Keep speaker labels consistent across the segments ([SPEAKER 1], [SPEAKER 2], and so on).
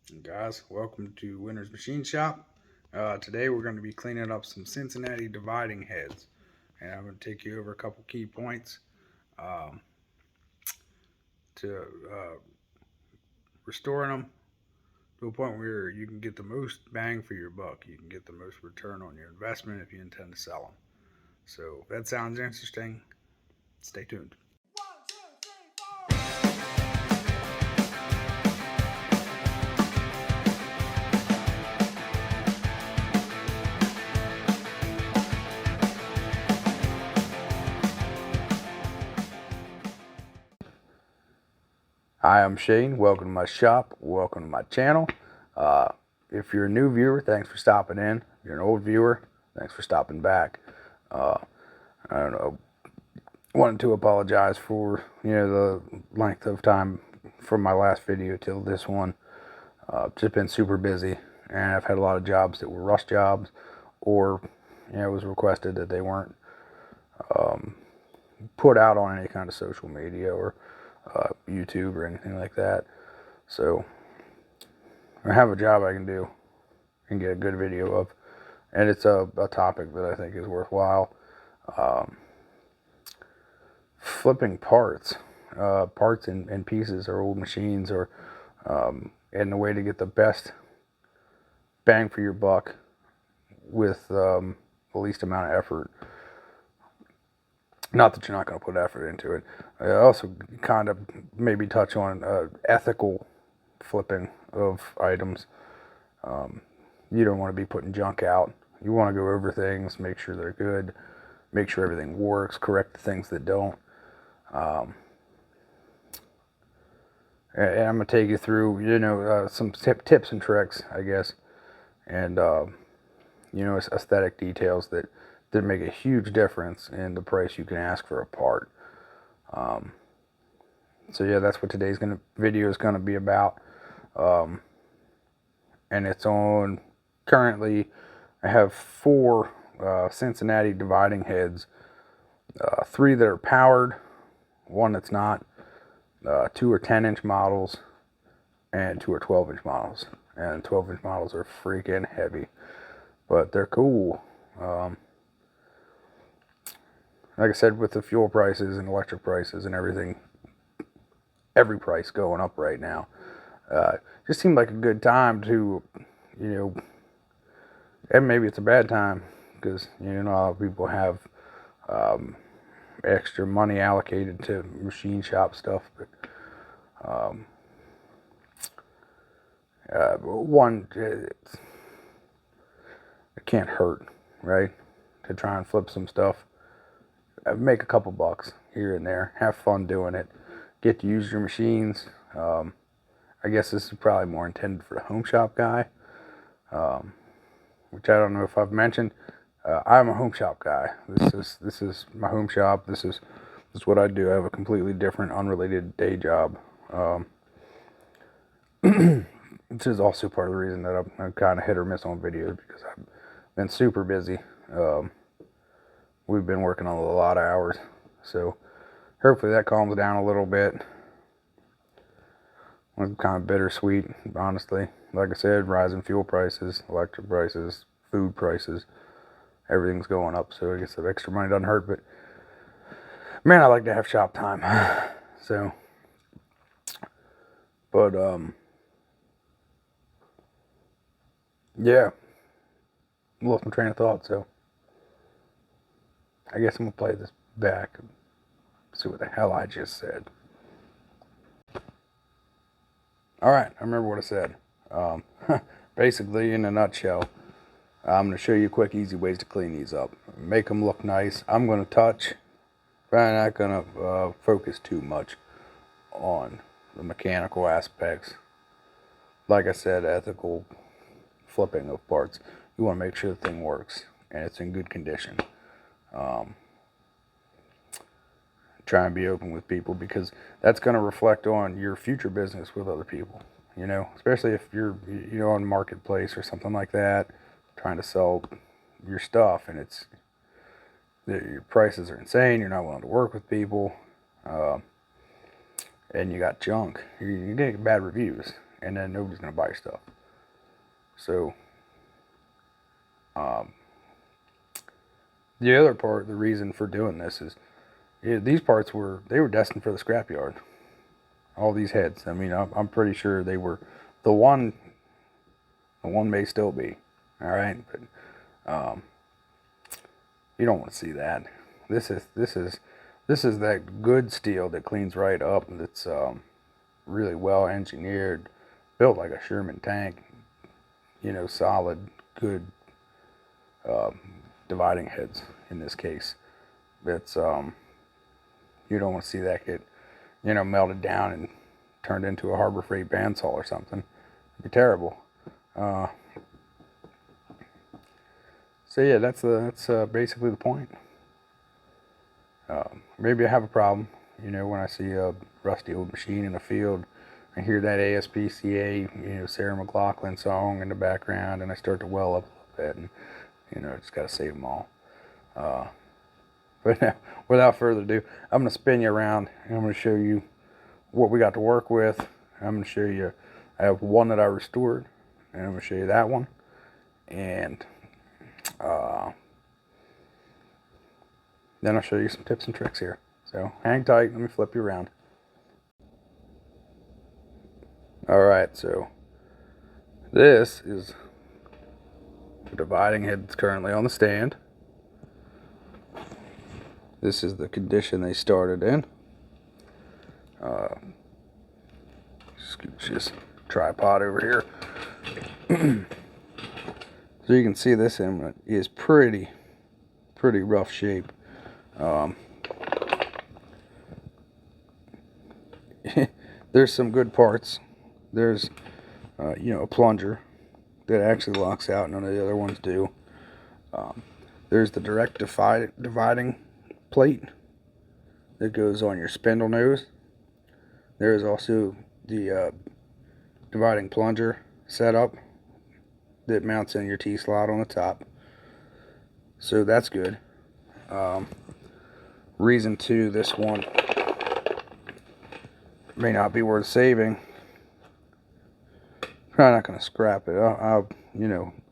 [SPEAKER 1] Guys, welcome to Winter's Machine Shop. Today we're going to be cleaning up some Cincinnati dividing heads, and I'm going to take you over a couple key points um, to restoring them to a point where you can get the most bang for your buck. You can get the most return on your investment if you intend to sell them. So if that sounds interesting, stay tuned. Hi, I'm Shane. Welcome to my shop. Welcome to my channel. Uh, if you're a new viewer, thanks for stopping in. If you're an old viewer, thanks for stopping back. Uh, I don't know. Wanted to apologize for the length of time from my last video till this one. Just been super busy, and I've had a lot of jobs that were rush jobs, or it was requested that they weren't put out on any kind of social media or YouTube or anything like that. So I have a job I can do and get a good video of, and it's a topic that I think is worthwhile. Flipping parts, parts and pieces or old machines, or and the way to get the best bang for your buck with the least amount of effort. Not that you're not going to put effort into it. I also kind of maybe touch on ethical flipping of items. You don't want to be putting junk out. You want to go over things, make sure they're good, make sure everything works, correct the things that don't. And I'm going to take you through, some tips and tricks, I guess, and, aesthetic details that make a huge difference in the price you can ask for a part. So yeah, that's what today's video is going to be about. And it's on, currently, I have 4 Cincinnati dividing heads, 3 that are powered, 1 that's not, 2 are 10-inch models, and 2 are 12-inch models. And 12-inch models are freaking heavy, but they're cool. Like I said, with the fuel prices and electric prices and everything, every price going up right now, just seemed like a good time to, and maybe it's a bad time because a lot of people have extra money allocated to machine shop stuff, but one, it can't hurt, right? To try and flip some stuff, make a couple bucks here and there, have fun doing it, get to use your machines. I guess this is probably more intended for the home shop guy, which I don't know if I've mentioned. I'm a home shop guy. This is my home shop. This is what I do. I have a completely different, unrelated day job. This is also part of the reason that I'm kind of hit or miss on videos, because I've been super busy. We've been working on a lot of hours, so hopefully that calms down a little bit. It's kind of bittersweet, honestly. Like I said, rising fuel prices, electric prices, food prices, everything's going up. So I guess the extra money doesn't hurt, but man, I like to have shop time. So, but yeah, lost my train of thought. So I guess I'm gonna play this back and see what the hell I just said. All right, I remember what I said. Basically, in a nutshell, I'm going to show you quick, easy ways to clean these up. Make them look nice. I'm going to touch, but I'm not going to focus too much on the mechanical aspects. Like I said, ethical flipping of parts. You want to make sure the thing works and it's in good condition. Try and be open with people, because that's going to reflect on your future business with other people. Especially if you're on Marketplace or something like that, trying to sell your stuff, and your prices are insane. You're not willing to work with people, and you got junk. You're gonna get bad reviews, and then nobody's going to buy your stuff. So, the other part, the reason for doing this is, these parts were destined for the scrapyard. All these heads. I mean, I'm pretty sure they were the one may still be. All right, but you don't want to see that. This is that good steel that cleans right up. That's really well engineered, built like a Sherman tank. You know, solid, good dividing heads in this case. It's you don't want to see that get, you know, melted down and turned into a Harbor Freight bandsaw or something. It'd be terrible. So yeah, that's basically the point. Maybe I have a problem, you know, when I see a rusty old machine in a field. I hear that ASPCA, you know, Sarah McLachlan song in the background, and I start to well up a little bit, and you know, just gotta save them all. But now, without further ado, I'm gonna spin you around, and I'm gonna show you what we got to work with. I'm gonna show you. I have one that I restored, and I'm gonna show you that one, and then I'll show you some tips and tricks here. So hang tight. Let me flip you around. Alright, so this is the dividing head that's currently on the stand. This is the condition they started in. Scooch this tripod over here. So you can see this inlet is pretty rough shape. There's some good parts. There's you know, a plunger that actually locks out. None of the other ones do. There's the direct dividing plate that goes on your spindle nose. There's also the dividing plunger setup that mounts in your T-slot on the top. So that's good. Reason 2, this one may not be worth saving. Probably not going to scrap it. I'll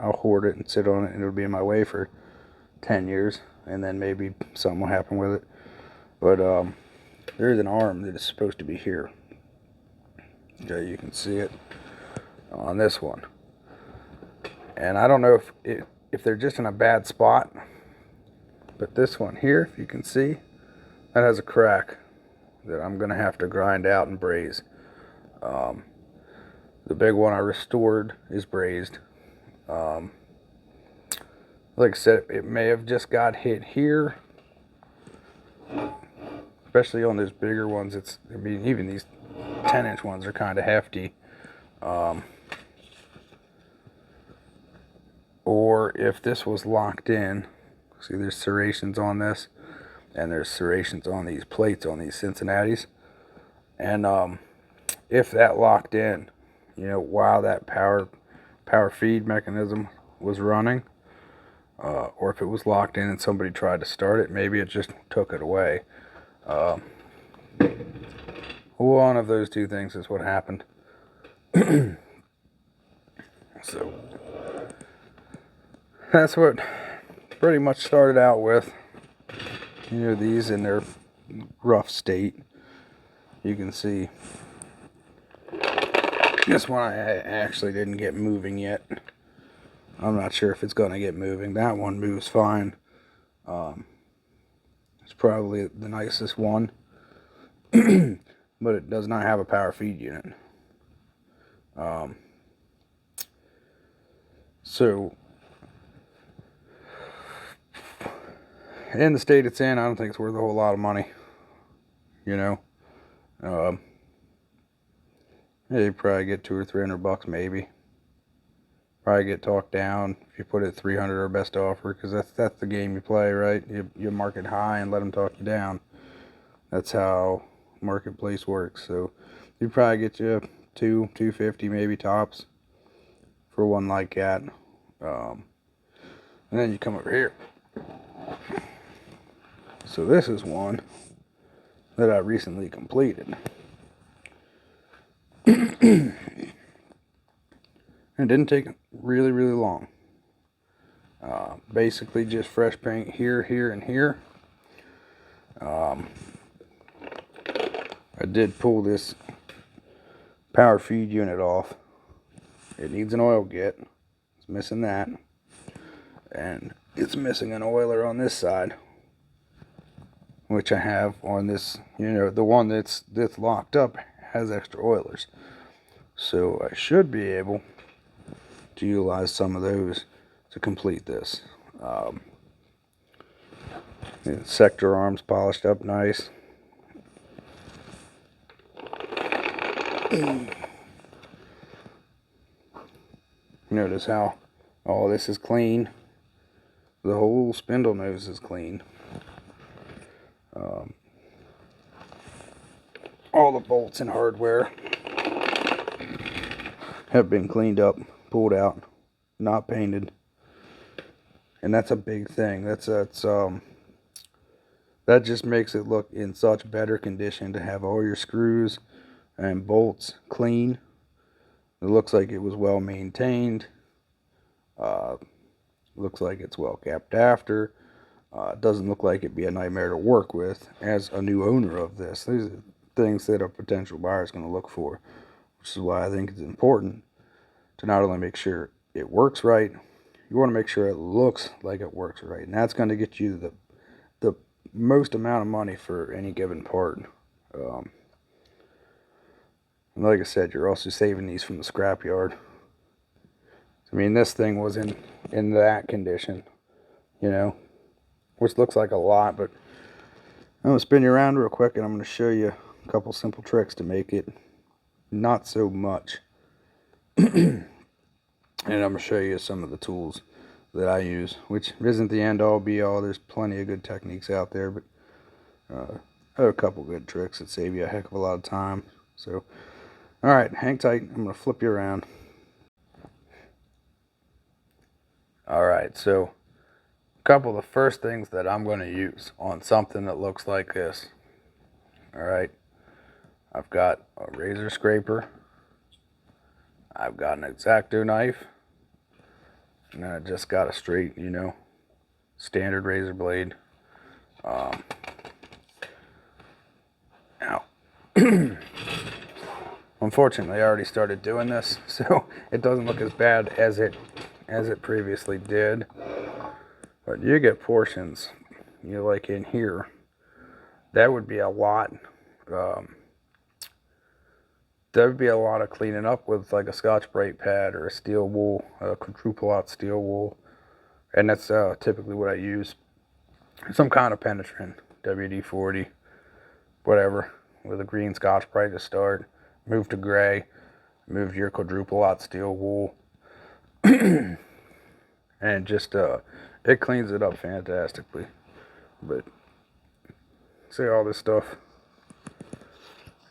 [SPEAKER 1] hoard it and sit on it, and it'll be in my way for 10 years, and then maybe something will happen with it. But there's an arm that is supposed to be here. Okay, you can see it on this one. And I don't know if they're just in a bad spot, but this one here, if you can see, that has a crack that I'm going to have to grind out and braze. The big one I restored is brazed. Like I said, it may have just got hit here, especially on those bigger ones. I mean, even these 10-inch ones are kind of hefty. Or if this was locked in, see, there's serrations on this, and there's serrations on these plates on these Cincinnatis, and if that locked in, you know, while that power feed mechanism was running, or if it was locked in and somebody tried to start it, maybe it just took it away. One of those two things is what happened. So that's what pretty much started out with. You know, these in their rough state. You can see this one I actually didn't get moving yet. I'm not sure if it's going to get moving. That one moves fine. It's probably the nicest one. But it does not have a power feed unit. So in the state it's in, I don't think it's worth a whole lot of money. You know, you probably get $200 or $300 maybe. Probably get talked down if you put it at 300 or best offer, because that's the game you play, right? You market high and let them talk you down. That's how marketplace works. So you probably get you $250 maybe tops for one like that. And then you come over here. So this is one that I recently completed. And it didn't take really, really long. Basically just fresh paint here, here, and here. I did pull this power feed unit off. It needs an oil get. It's missing that. And it's missing an oiler on this side, which I have on this, the one that's locked up has extra oilers. So I should be able to utilize some of those to complete this. Sector arms polished up nice. Notice how all this is clean. The whole spindle nose is clean. All the bolts and hardware have been cleaned up, pulled out, not painted. And that's a big thing. That just makes it look in such better condition to have all your screws and bolts clean. It looks like it was well maintained. Looks like it's well kept after. It doesn't look like it'd be a nightmare to work with as a new owner of this. These are things that a potential buyer is going to look for, which is why I think it's important to not only make sure it works right, you want to make sure it looks like it works right. And that's going to get you the most amount of money for any given part. And like I said, you're also saving these from the scrapyard. I mean, this thing was in that condition, which looks like a lot, but I'm going to spin you around real quick and I'm going to show you a couple simple tricks to make it not so much. And I'm going to show you some of the tools that I use, which isn't the end all be all. There's plenty of good techniques out there, but I have a couple good tricks that save you a heck of a lot of time. So, alright, hang tight. I'm going to flip you around. Alright, so a couple of the first things that I'm going to use on something that looks like this. Alright, I've got a razor scraper. I've got an X-Acto knife. And I just got a straight, standard razor blade. Now, unfortunately, I already started doing this, so it doesn't look as bad as it previously did. But you get portions, like in here, that would be a lot. That would be a lot of cleaning up with like a Scotch-Brite pad or a steel wool, a quadruple-aught steel wool. And that's typically what I use. Some kind of penetrant, WD-40, whatever, with a green Scotch-Brite to start. Move to gray, move to your quadruple-aught steel wool. And just, it cleans it up fantastically. But, see all this stuff.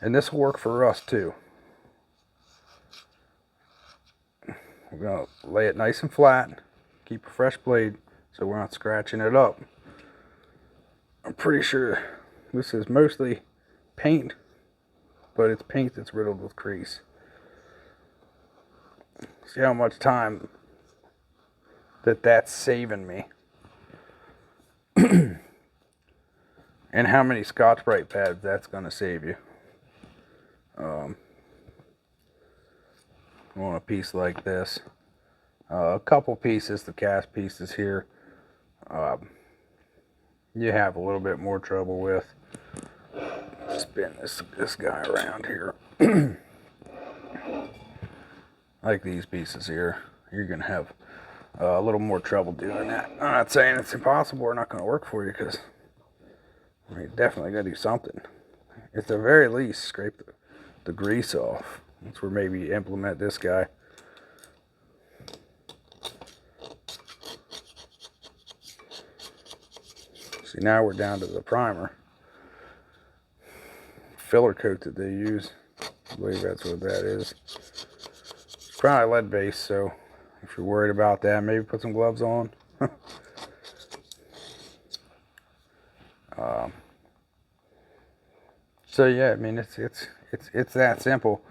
[SPEAKER 1] And this will work for us too. We're going to lay it nice and flat, keep a fresh blade so we're not scratching it up. I'm pretty sure this is mostly paint, but it's paint that's riddled with grease. See how much time that's saving me. And how many Scotch-Brite pads that's going to save you. On a piece like this. A couple pieces, the cast pieces here, you have a little bit more trouble with. Spin this guy around here. Like these pieces here, you're going to have a little more trouble doing that. I'm not saying it's impossible or not going to work for you, because you're definitely going to do something. At the very least, scrape the grease off. That's where maybe you implement this guy. See, now we're down to the primer. Filler coat that they use. I believe that's what that is. It's probably lead based, so if you're worried about that, maybe put some gloves on. So yeah, I mean it's that simple.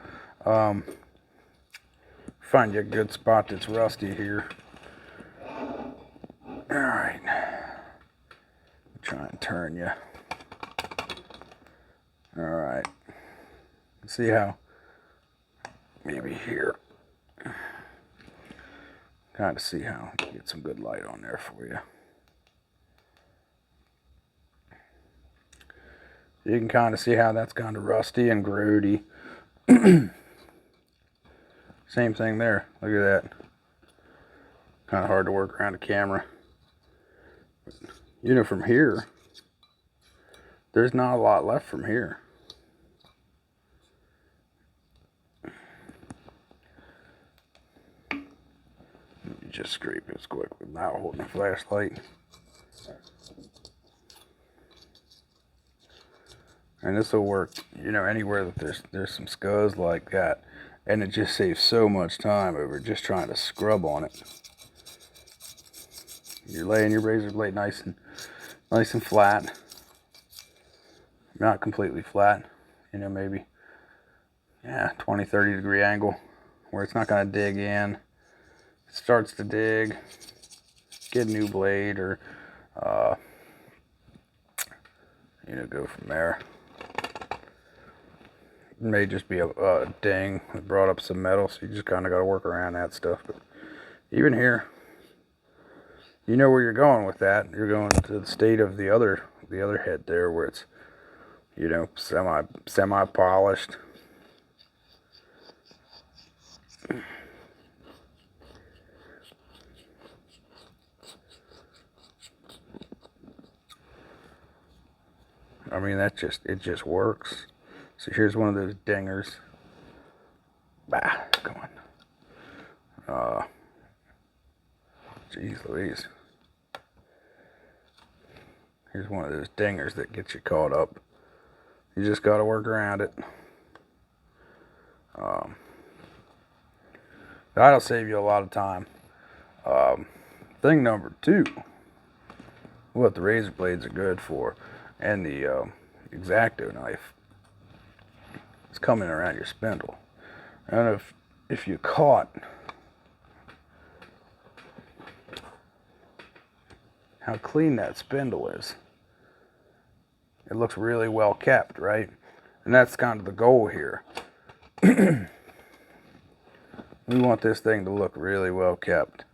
[SPEAKER 1] find you a good spot that's rusty here. Alright. Try and turn you. Alright. See how, maybe here. Kind of see how, get some good light on there for you. You can kind of see how that's kind of rusty and grody. Same thing there. Look at that. Kind of hard to work around the camera. You know, from here, there's not a lot left from here. You just scrape this quick without holding a flashlight. And this will work, you know, anywhere that there's some scuzz like that. And it just saves so much time over just trying to scrub on it. You're laying your razor blade nice and flat. Not completely flat, you know, maybe 20-30 degree angle where it's not going to dig in. It starts to dig, get a new blade, or you know, go from there. It may just be a ding that brought up some metal, so you just kind of got to work around that stuff. But even here, you know where you're going with that. You're going to the state of the other head there, where it's, you know, semi polished. I mean, it just works. So here's one of those dingers. Bah, come on. Jeez Louise. Here's one of those dingers that gets you caught up. You just got to work around it. That'll save you a lot of time. Thing number 2, what the razor blades are good for, and the X-Acto knife, it's coming around your spindle. And if you caught how clean that spindle is, it looks really well kept, right? And that's kind of the goal here. We want this thing to look really well kept.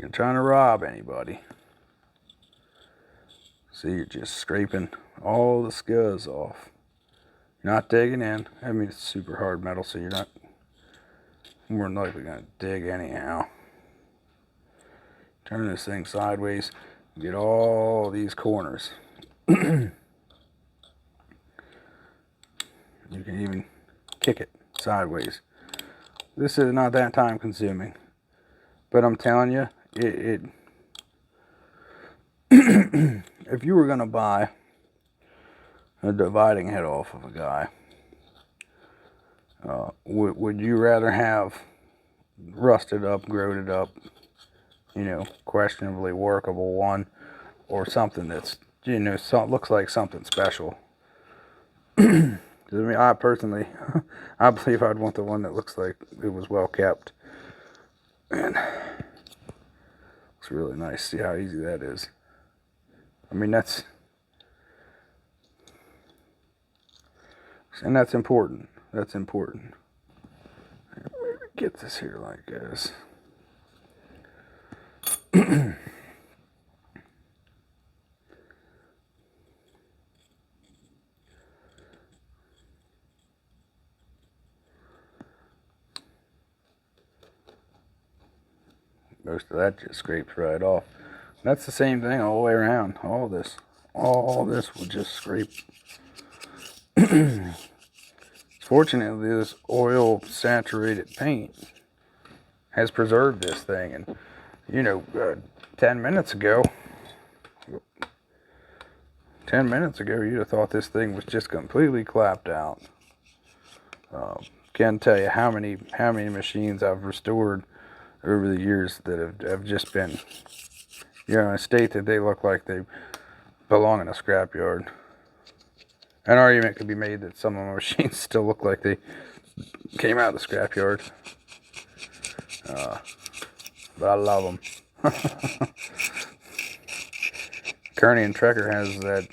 [SPEAKER 1] You're trying to rob anybody. See, you're just scraping all the scuzz off. You're not digging in. I mean, it's super hard metal, so you're not more than likely going to dig anyhow. Turn this thing sideways. Get all these corners. You can even kick it sideways. This is not that time consuming, but I'm telling you, if you were going to buy a dividing head off of a guy, would you rather have rusted up, groated up, you know, questionably workable one, or something that's, you know, looks like something special? I mean, I personally, I believe I'd want the one that looks like it was well kept. And it's really nice. See how easy that is. I mean, that's important. That's important. Get this here like this. Most of that just scrapes right off. That's the same thing all the way around. All this will just scrape. Fortunately, this oil saturated paint has preserved this thing. And you know, 10 minutes ago, you'd have thought this thing was just completely clapped out. Can't tell you how many machines I've restored over the years that have just been, you know, in a state that they look like they belong in a scrapyard. An argument could be made that some of my machines still look like they came out of the scrapyard. but I love them. Kearney and Trekker has that,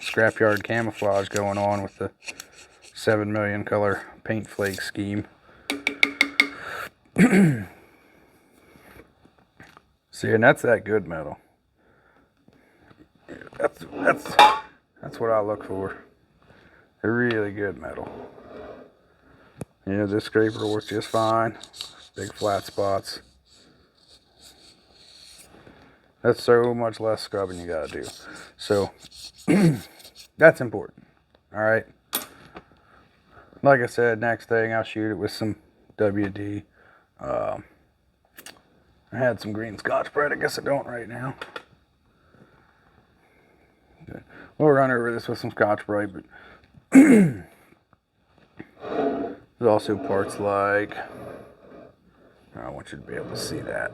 [SPEAKER 1] scrapyard camouflage going on with the 7 million color paint flake scheme. See, and that's that good metal. That's what I look for. A really good metal. This scraper works just fine. Big flat spots. That's so much less scrubbing you gotta do. So that's important. All right. Like I said, next thing I'll shoot it with some WD. I had some green Scotch-Brite. I guess I don't right now. We'll run over this with some Scotch-Brite, but there's also parts like, I want you to be able to see that.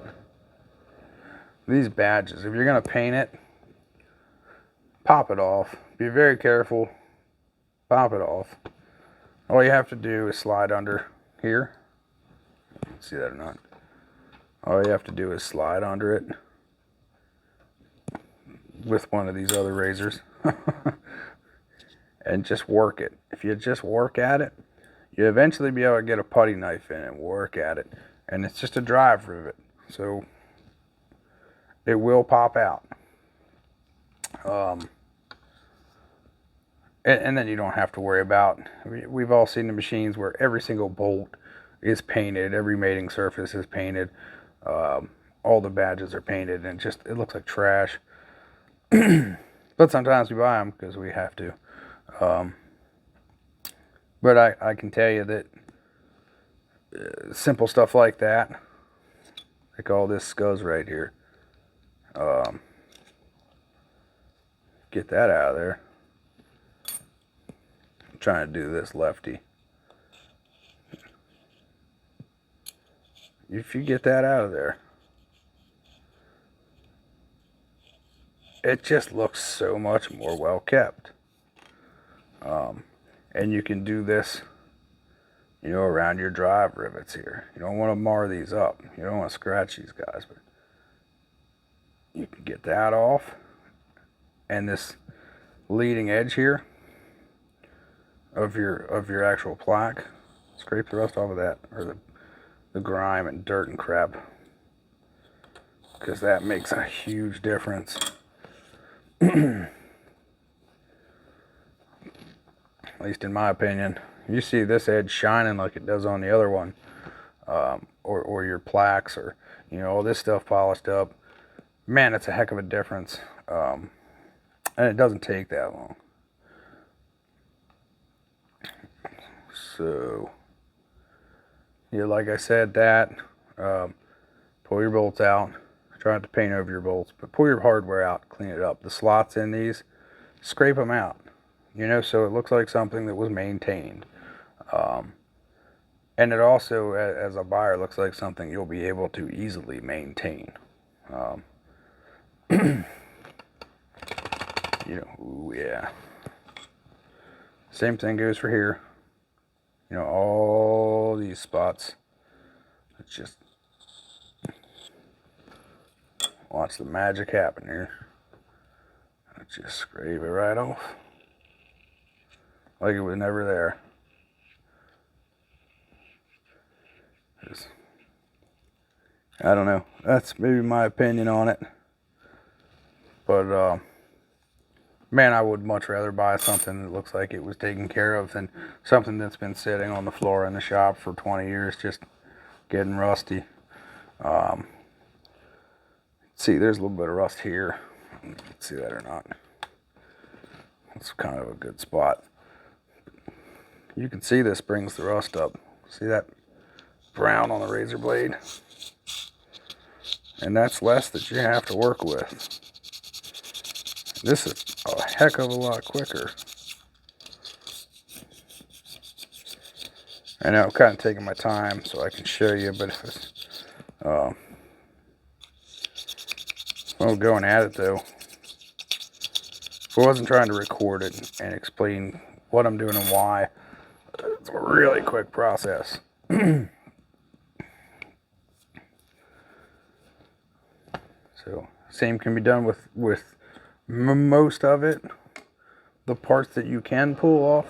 [SPEAKER 1] These badges, if you're going to paint it, pop it off. Be very careful. Pop it off. All you have to do is slide under here. See that or not? All you have to do is slide under it with one of these other razors and just work it. If you just work at it, you eventually be able to get a putty knife in and work at it. And it's just a drive rivet. So it will pop out. And then you don't have to worry about, we've all seen the machines where every single bolt is painted, every mating surface is painted, all the badges are painted, and it looks like trash. But sometimes we buy them because we have to. But I can tell you that simple stuff like that, like all this scuzz right here, get that out of there. I'm trying to do this lefty. If you get that out of there, it just looks so much more well kept. And you can do this, around your drive rivets here. You don't want to mar these up. You don't want to scratch these guys, but you can get that off. And this leading edge here of your actual plaque, scrape the rust off of that, or the grime and dirt and crap, because that makes a huge difference. At least in my opinion. You see this edge shining like it does on the other one, or your plaques, or all this stuff polished up. Man, it's a heck of a difference, and it doesn't take that long. So like I said, that pull your bolts out. Try not to paint over your bolts, but pull your hardware out, clean it up. The slots in these, scrape them out, so it looks like something that was maintained. And it also, as a buyer, looks like something you'll be able to easily maintain. Ooh, yeah. Same thing goes for here. All these spots. Let's just watch the magic happen here. Let's just scrape it right off. Like it was never there. I don't know. That's maybe my opinion on it. But, man, I would much rather buy something that looks like it was taken care of than something that's been sitting on the floor in the shop for 20 years just getting rusty. See, there's a little bit of rust here. Let's see that or not. It's kind of a good spot. You can see this brings the rust up. See that brown on the razor blade? And that's less that you have to work with. This is a heck of a lot quicker. I know I'm kind of taking my time so I can show you, but if it's, well, going at it though, if I wasn't trying to record it and explain what I'm doing and why, it's a really quick process. So same can be done with most of it. The parts that you can pull off.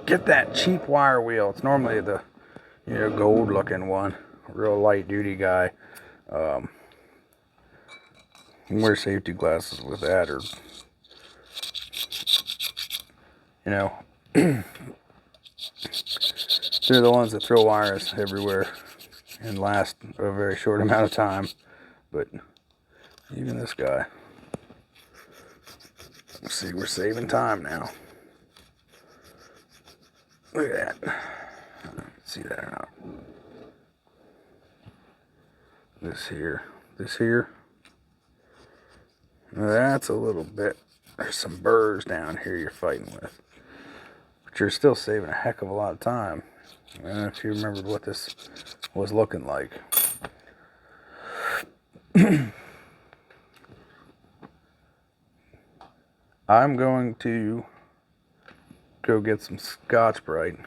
[SPEAKER 1] Get that cheap wire wheel. It's normally the gold looking one, real light duty guy. Wear safety glasses with that, or they're the ones that throw wires everywhere and last a very short amount of time. But even this guy, let's see, we're saving time now. Look at that. See that or not? This here. Now that's a little bit. There's some burrs down here you're fighting with, but you're still saving a heck of a lot of time. I don't know if you remembered what this was looking like. I'm going to go get some Scotch-Brite,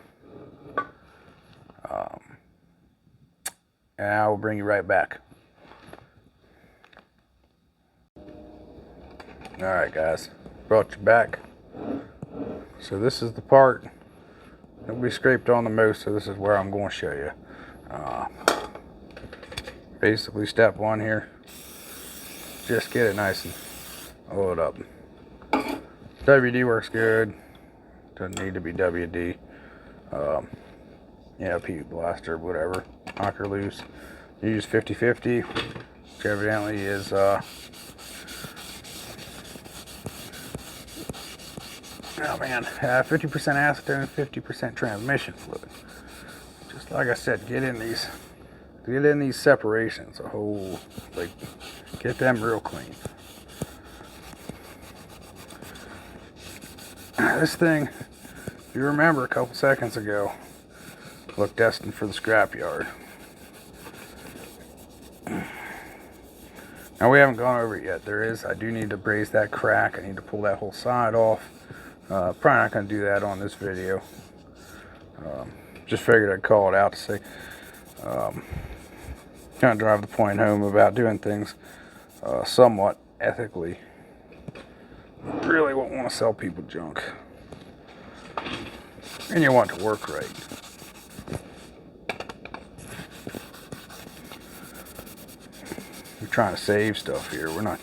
[SPEAKER 1] and I will bring you right back. Alright guys, brought you back. So this is the part that we scraped on the most, so this is where I'm going to show you. Basically step one here, just get it nice and oiled up. WD works good, doesn't need to be WD. Pea blaster, whatever, knock her loose. Use 50-50, which evidently is oh man, 50% acetone, 50% transmission fluid. Just like I said, get in these separations a whole, like, get them real clean. This thing, if you remember a couple seconds ago, looked destined for the scrapyard. Now we haven't gone over it yet. I do need to braze that crack. I need to pull that whole side off. Probably not going to do that on this video. Just figured I'd call it out to say, kind of drive the point home about doing things somewhat ethically. Really won't want to sell people junk. And you want it to work right. We're trying to save stuff here. We're not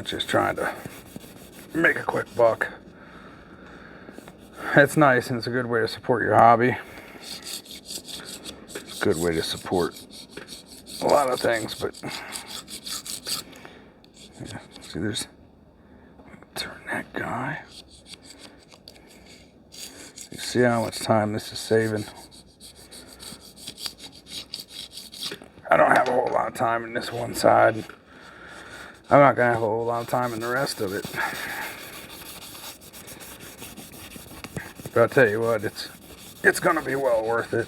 [SPEAKER 1] just trying to make a quick buck. It's nice and it's a good way to support your hobby. It's a good way to support a lot of things, but yeah, see, there's, turn that guy. You see how much time this is saving? I don't have a whole lot of time in this one side. I'm not gonna have a whole lot of time in the rest of it. But I'll tell you what, it's gonna be well worth it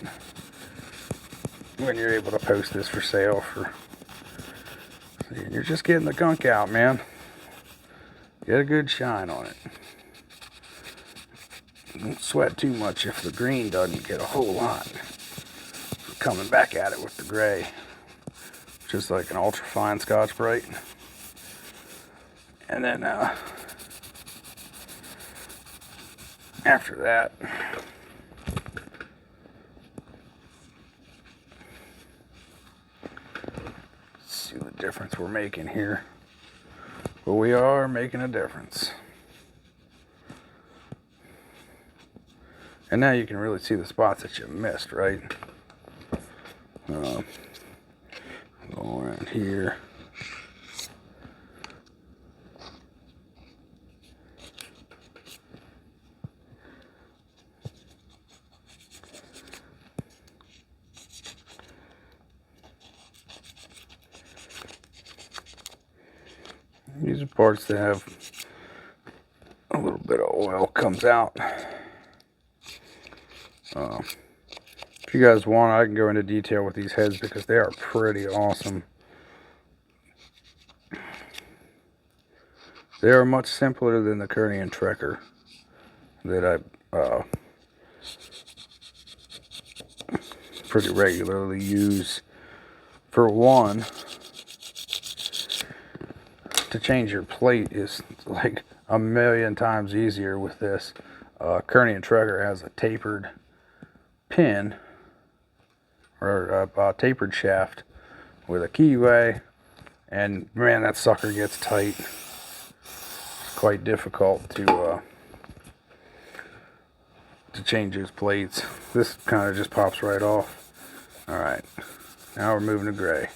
[SPEAKER 1] when you're able to post this for sale for. You're just getting the gunk out, man. Get a good shine on it. Don't sweat too much if the green doesn't get a whole lot. Coming back at it with the gray, just like an ultra fine Scotch-Brite. And then after that, see the difference we're making here. But we are making a difference. And now you can really see the spots that you missed, right? Go around here. These are parts that have a little bit of oil comes out. If you guys want, I can go into detail with these heads because they are pretty awesome. They are much simpler than the Kearney and Trekker that I pretty regularly use For one, to change your plate is like a million times easier with this. Kearney and Traeger has a tapered pin, or a tapered shaft with a keyway, and man, that sucker gets tight. It's quite difficult to change those plates. This kind of just pops right off. All right, now we're moving to gray.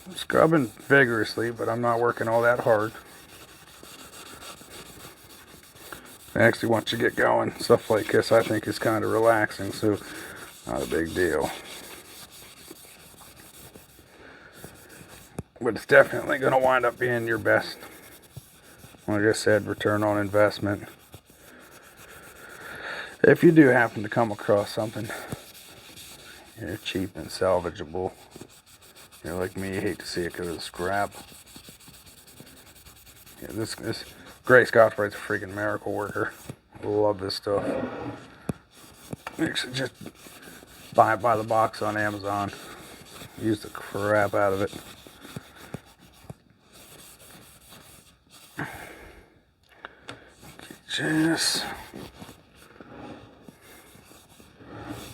[SPEAKER 1] I'm scrubbing vigorously, but I'm not working all that hard. Actually, once you get going, stuff like this I think is kind of relaxing, so not a big deal. But it's definitely going to wind up being your best, like I said, return on investment. If you do happen to come across something cheap and salvageable, you're like me, you hate to see it go to scrap. Yeah, this Gray Scotch-Brite's a freaking miracle worker. I love this stuff. Just buy it by the box on Amazon. Use the crap out of it. Just,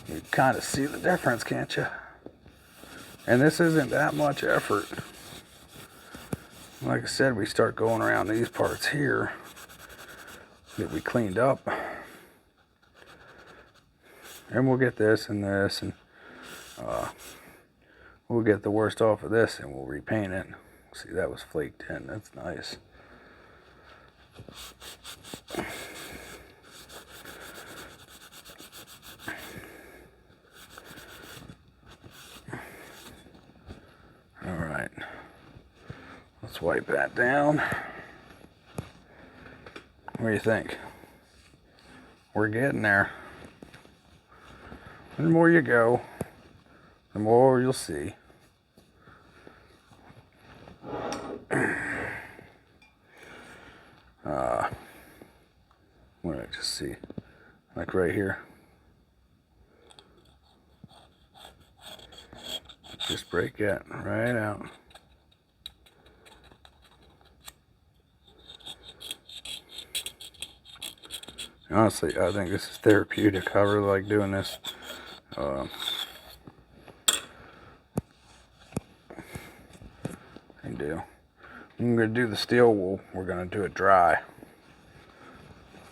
[SPEAKER 1] you kind of see the difference, can't you? And this isn't that much effort. Like I said, we start going around these parts here that we cleaned up, and we'll get this and this, and we'll get the worst off of this, and we'll repaint it. See, that was flaked in. That's nice. All right. Let's wipe that down. What do you think? We're getting there. The more you go, the more you'll see. What did I just see? Like right here. Just break that right out. Honestly, I think this is therapeutic. I really like doing this. I do. I'm going to do the steel wool. We're going to do it dry.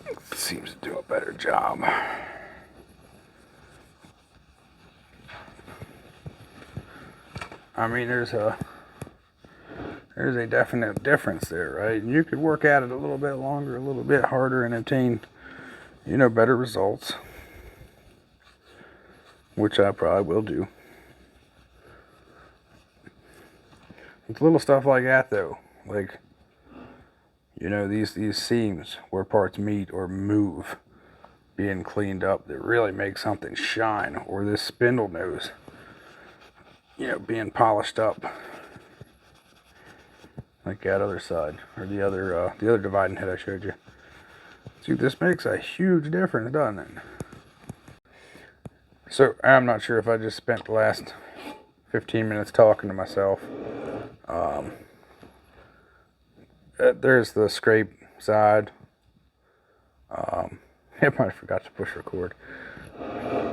[SPEAKER 1] It seems to do a better job. I mean, there's a definite difference there, right? And you could work at it a little bit longer, a little bit harder, and obtain, better results, which I probably will do. It's little stuff like that, though, like, these seams where parts meet or move being cleaned up that really make something shine, or this spindle nose, being polished up like that other side, or the other dividing head I showed you. See, this makes a huge difference, doesn't it? So I'm not sure if I just spent the last 15 minutes talking to myself. There's the scrape side. I might have forgot to push record,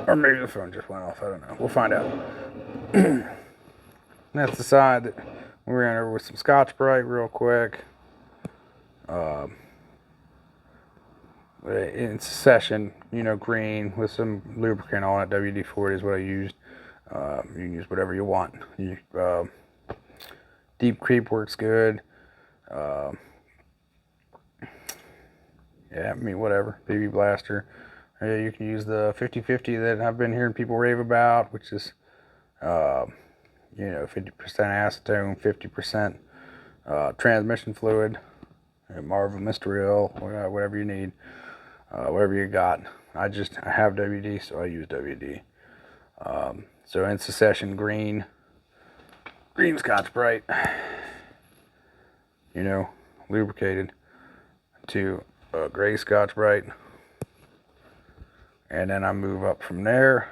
[SPEAKER 1] or maybe the phone just went off. I don't know. We'll find out. That's the side that we ran over with some Scotch-Brite real quick. In succession, green with some lubricant on it. WD-40 is what I used. You can use whatever you want. Deep Creep works good. Yeah, I mean, whatever. BB Blaster. You can use the 50/50 that I've been hearing people rave about, which is, 50% acetone, 50% transmission fluid, Marvel Mysteryl, whatever you need, whatever you got. I have WD, so I use WD. So in succession, green Scotch-Brite, lubricated, to gray Scotch-Brite, and then I move up from there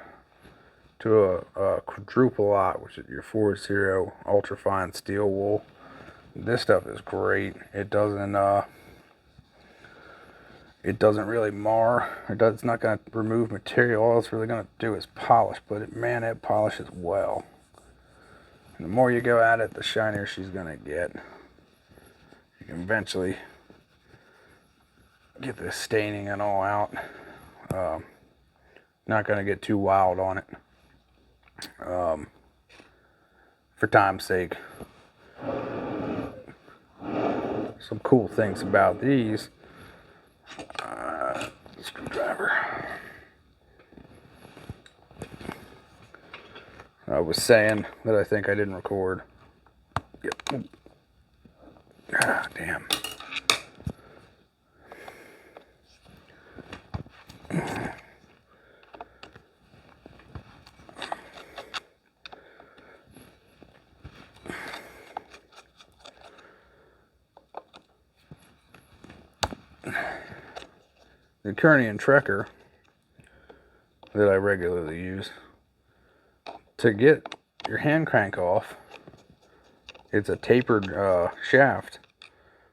[SPEAKER 1] to a quadruple lot, which is your Force Hero ultrafine steel wool. This stuff is great. It doesn't really mar. It's not going to remove material. All it's really going to do is polish. But man, it polishes well. And the more you go at it, the shinier she's going to get. You can eventually get the staining and all out. Not going to get too wild on it. For time's sake. Some cool things about these. Screwdriver. I was saying that I think I didn't record. Yep. Ah, damn. The Kernian Trekker that I regularly use to get your hand crank off. It's a tapered shaft,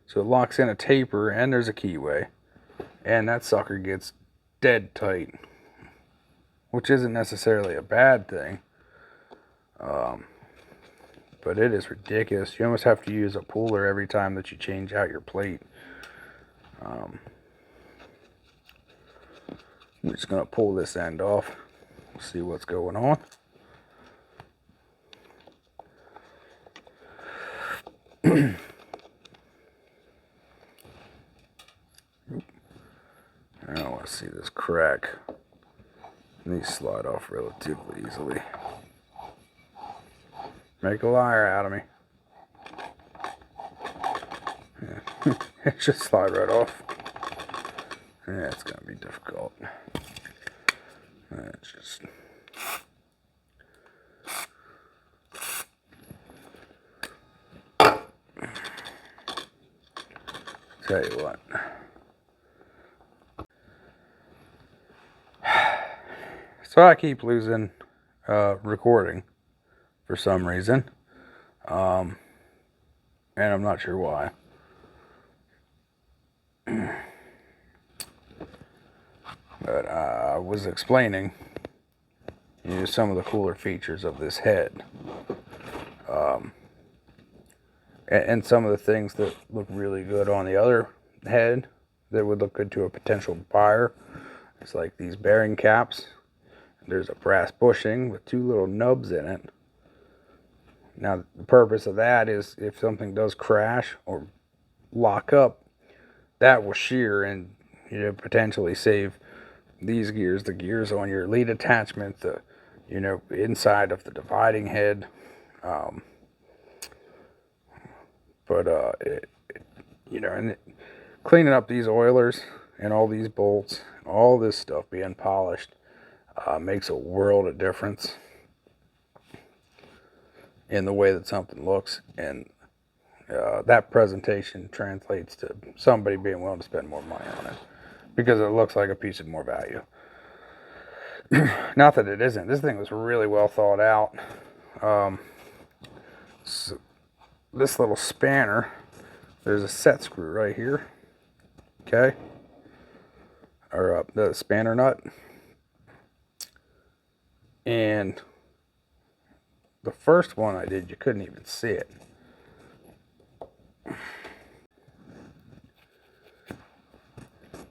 [SPEAKER 1] so it locks in a taper and there's a keyway, and that sucker gets dead tight, which isn't necessarily a bad thing, but it is ridiculous. You almost have to use a puller every time that you change out your plate. I'm just going to pull this end off, see what's going on. I don't want to see this crack. These slide off relatively easily. Make a liar out of me. Yeah. It should slide right off. Yeah, it's going to be difficult. It's just... Tell you what. So I keep losing recording for some reason. And I'm not sure why. But I was explaining some of the cooler features of this head. And some of the things that look really good on the other head that would look good to a potential buyer. It's like these bearing caps. There's a brass bushing with two little nubs in it. Now, the purpose of that is if something does crash or lock up, that will shear and potentially save these gears, the gears on your lead attachment, the inside of the dividing head. Cleaning up these oilers and all these bolts, all this stuff being polished, makes a world of difference in the way that something looks, and that presentation translates to somebody being willing to spend more money on it because it looks like a piece of more value. Not that it isn't. This thing was really well thought out. So this little spanner, there's a set screw right here, okay, or the spanner nut, and the first one I did, you couldn't even see it.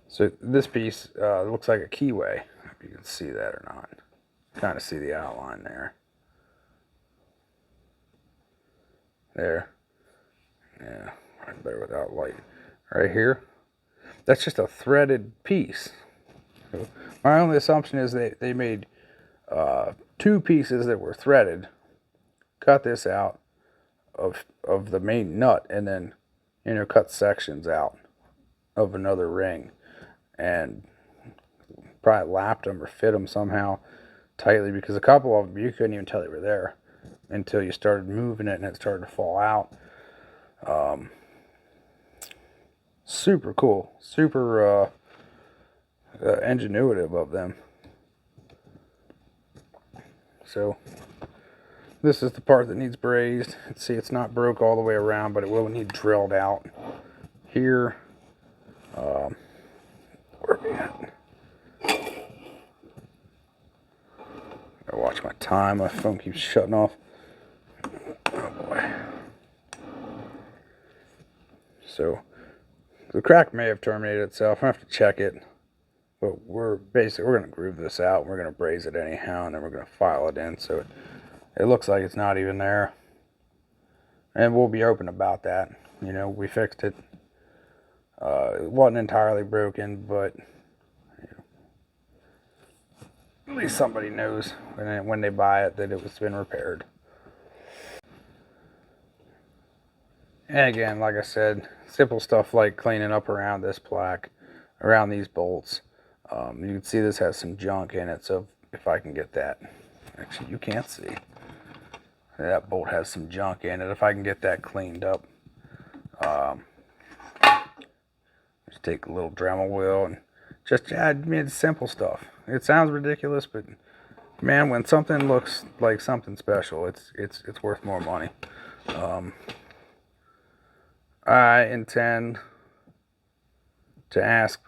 [SPEAKER 1] So this piece looks like a keyway, if you can see that or not. Kind of see the outline there. There. Yeah, right there without light. Right here. That's just a threaded piece. So my only assumption is they made two pieces that were threaded, cut this out of the main nut, and then cut sections out of another ring, and probably lapped them or fit them somehow tightly, because a couple of them you couldn't even tell they were there until you started moving it and it started to fall out. Super cool, super ingenuitive of them. So this is the part that needs brazed. See, it's not broke all the way around, but it will need drilled out here. Where are we at? I watch my time. My phone keeps shutting off. Oh boy. So the crack may have terminated itself. I have to check it. But we're going to groove this out. We're going to braze it anyhow, and then we're going to file it in. So it looks like it's not even there. And we'll be open about that. You know, we fixed it. It wasn't entirely broken, but at least somebody knows when they buy it that it was been repaired. And again, like I said, simple stuff like cleaning up around this plaque, around these bolts. You can see this has some junk in it, so if I can get that, actually you can't see. That bolt has some junk in it. If I can get that cleaned up, just take a little Dremel wheel and just add simple stuff. It sounds ridiculous, but man, when something looks like something special, it's worth more money. I intend to ask,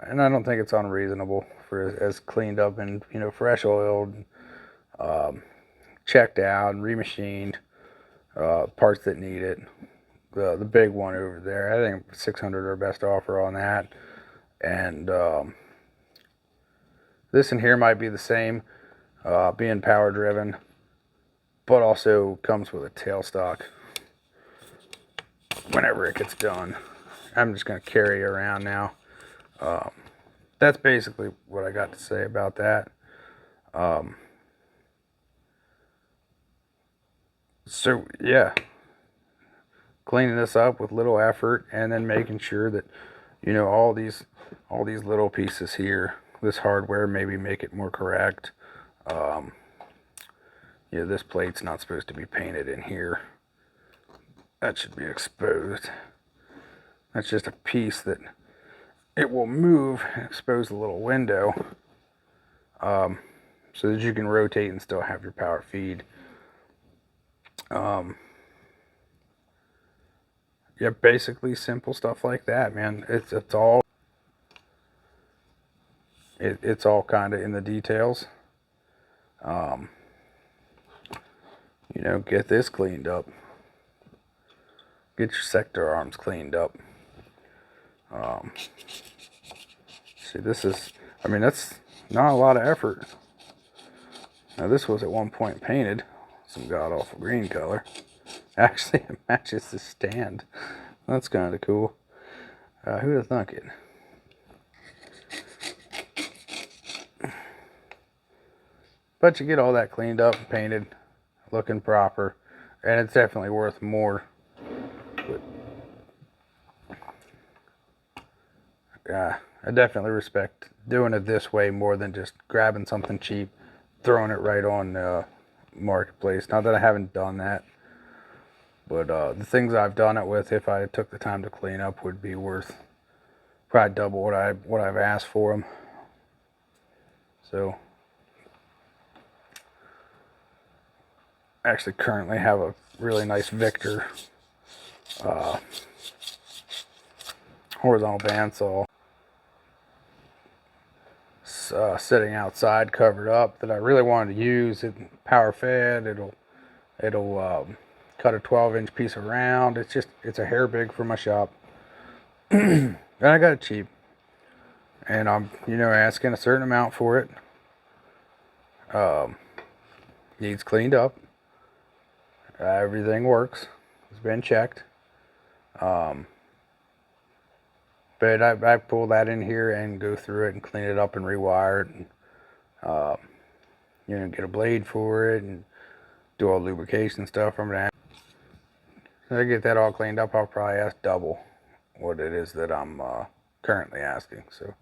[SPEAKER 1] and I don't think it's unreasonable for as cleaned up and fresh oiled, checked out and remachined parts that need it. The big one over there, I think 600 our best offer on that, and this in here might be the same, being power driven, but also comes with a tailstock whenever it gets done. I'm just going to carry it around now. That's basically what I got to say about that. So yeah, cleaning this up with little effort, and then making sure that all these little pieces here, this hardware, maybe make it more correct. This plate's not supposed to be painted in here. That should be exposed. That's just a piece that it will move and expose a little window, so that you can rotate and still have your power feed. Yeah, basically simple stuff like that, man. It's all kind of in the details. Get this cleaned up. Get your sector arms cleaned up. See, this is, that's not a lot of effort. Now, this was at one point painted some god-awful green color. Actually, it matches the stand. That's kind of cool. Who'd have thunk it? But you get all that cleaned up and painted, looking proper, and it's definitely worth more. But, I definitely respect doing it this way more than just grabbing something cheap, throwing it right on Marketplace. Not that I haven't done that, but the things I've done it with, if I took the time to clean up, would be worth probably double what I've asked for them. So I actually currently have a really nice Victor horizontal bandsaw sitting outside covered up that I really wanted to use. It power fed. It'll cut a 12-inch piece of round. It's a hair big for my shop. And I got it cheap, and I'm asking a certain amount for it. Needs cleaned up. Everything works. It's been checked. But I pull that in here and go through it and clean it up and rewire it, and get a blade for it and do all the lubrication stuff. When I get that all cleaned up, I'll probably ask double what it is that I'm currently asking. So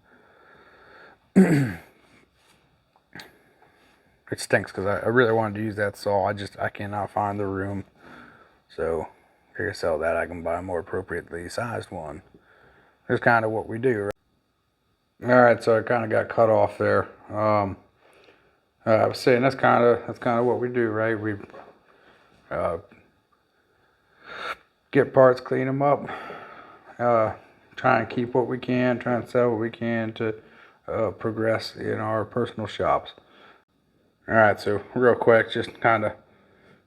[SPEAKER 1] it stinks because I really wanted to use that saw. I cannot find the room. So if I sell that, I can buy a more appropriately sized one. That's kind of what we do, right? Alright, so I kind of got cut off there. I was saying that's kind of what we do, right? We get parts, clean them up, try and keep what we can, try and sell what we can to progress in our personal shops. All right, so real quick, just kind of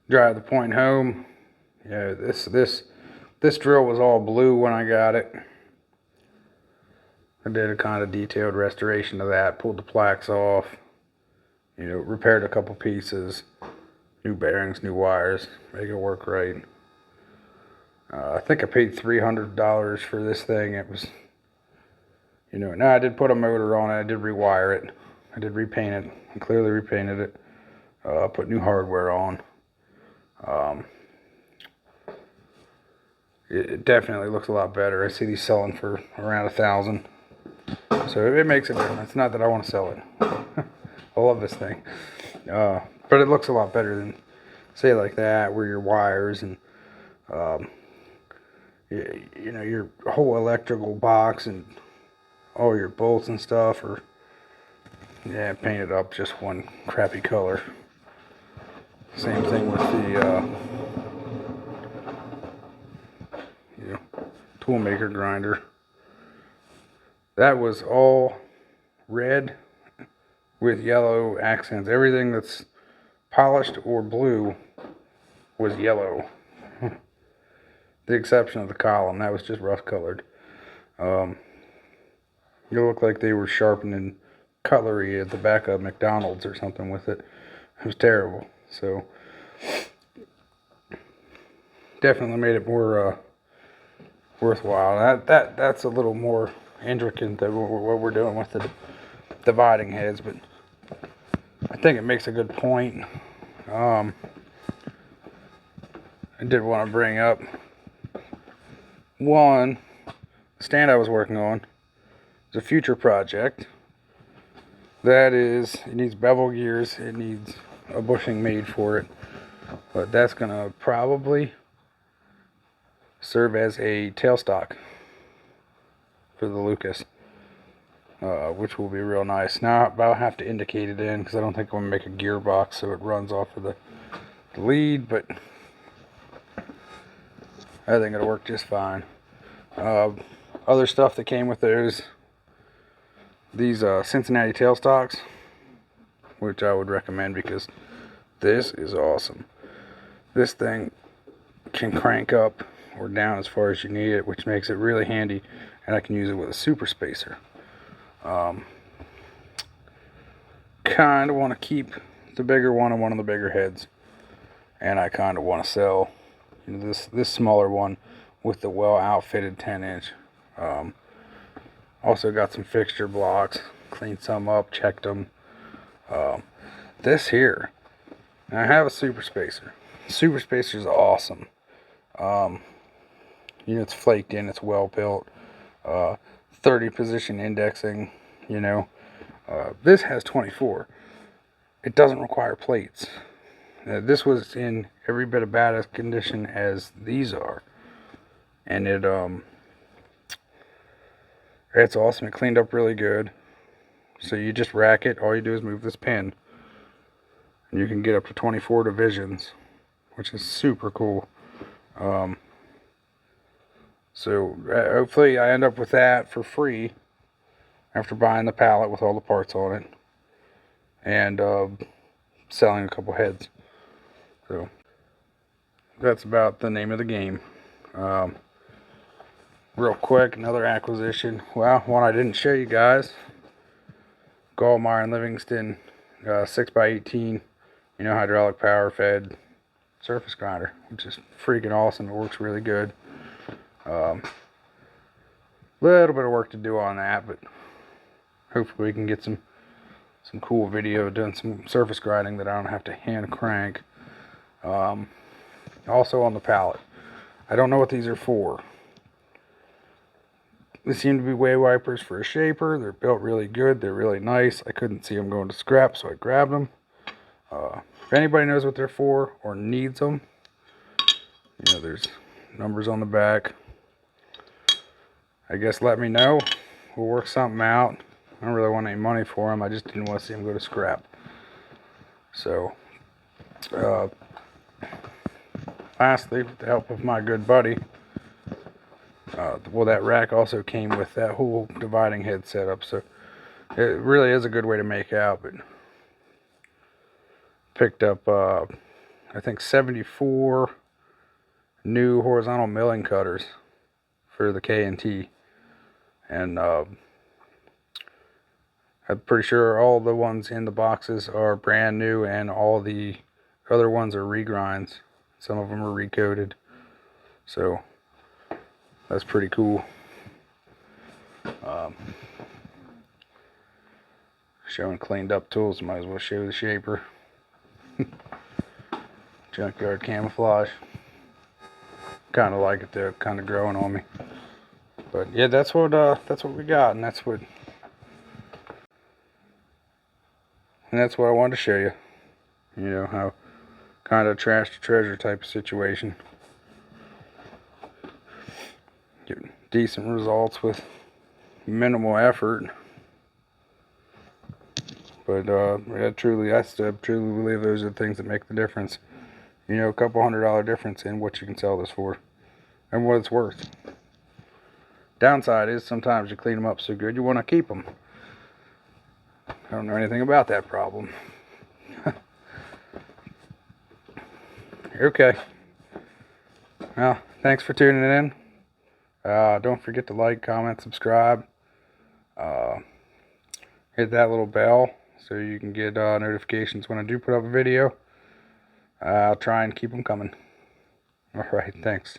[SPEAKER 1] drive the point home. Yeah, this drill was all blue when I got it. I did a kind of detailed restoration of that, pulled the plaques off, repaired a couple pieces, new bearings, new wires, make it work right. I think I paid $300 for this thing. It was, now I did put a motor on it, I did rewire it, I did repaint it, I clearly repainted it, put new hardware on. It definitely looks a lot better. I see these selling for around $1,000. So it makes a difference. Not that I want to sell it. I love this thing. But it looks a lot better than, say, like that, where your wires and, your whole electrical box and all your bolts and stuff are, painted up just one crappy color. Same thing with the, toolmaker grinder. That was all red with yellow accents. Everything that's polished or blue was yellow. The exception of the column, that was just rust colored. It looked like they were sharpening cutlery at the back of McDonald's or something with it. It was terrible. So definitely made it more worthwhile. That's a little more intricate than what we're doing with the dividing heads, but I think it makes a good point. I did want to bring up one stand I was working on. It's a future project. That is, it needs bevel gears, it needs a bushing made for it, but that's gonna probably serve as a tailstock for the Lucas, which will be real nice. Now I'll have to indicate it in because I don't think I'm gonna make a gearbox so it runs off of the lead, but I think it'll work just fine. Other stuff that came with those, these Cincinnati tailstocks, which I would recommend because this is awesome. This thing can crank up or down as far as you need it, which makes it really handy, and I can use it with a super spacer. Kind of want to keep the bigger one on one of the bigger heads, and I kind of want to sell this smaller one with the well outfitted 10-inch. Also got some fixture blocks, cleaned some up, checked them. This here, I have a super spacer. Super spacer is awesome. It's flaked in, it's well built, 30 position indexing. This has 24. It doesn't require plates. This was in every bit of bad condition as these are, and it's awesome. It cleaned up really good. So you just rack it. All you do is move this pin, and you can get up to 24 divisions, which is super cool. So hopefully I end up with that for free after buying the pallet with all the parts on it and selling a couple heads. So that's about the name of the game. Real quick, another acquisition. Well, one I didn't show you guys. Gallmeyer and Livingston 6x18, hydraulic power fed surface grinder, which is freaking awesome. It works really good. Little bit of work to do on that, but hopefully we can get some cool video doing some surface grinding that I don't have to hand crank. Also on the pallet, I don't know what these are for. They seem to be way wipers for a shaper. They're built really good. They're really nice. I couldn't see them going to scrap, so I grabbed them. If anybody knows what they're for or needs them, there's numbers on the back. I guess let me know. We'll work something out. I don't really want any money for them. I just didn't want to see them go to scrap. So, lastly, with the help of my good buddy, well, that rack also came with that whole dividing head setup, so it really is a good way to make out. But picked up, I think 74 new horizontal milling cutters for the K&T, and I'm pretty sure all the ones in the boxes are brand new, and all the other ones are regrinds. Some of them are recoated, so that's pretty cool. Showing cleaned up tools, might as well show the shaper. Junkyard camouflage. Kind of like it though, kind of growing on me. But yeah, that's what we got, and that's what I wanted to show you. You know, how kind of trash to treasure type of situation. Get decent results with minimal effort. But yeah, I still truly believe those are the things that make the difference. You know, a couple $100 difference in what you can sell this for and what it's worth. Downside is sometimes you clean them up so good you want to keep them. I don't know anything about that problem. Okay. Well, thanks for tuning in. Don't forget to like, comment, subscribe. Hit that little bell so you can get notifications when I do put up a video. I'll try and keep them coming. Alright, thanks.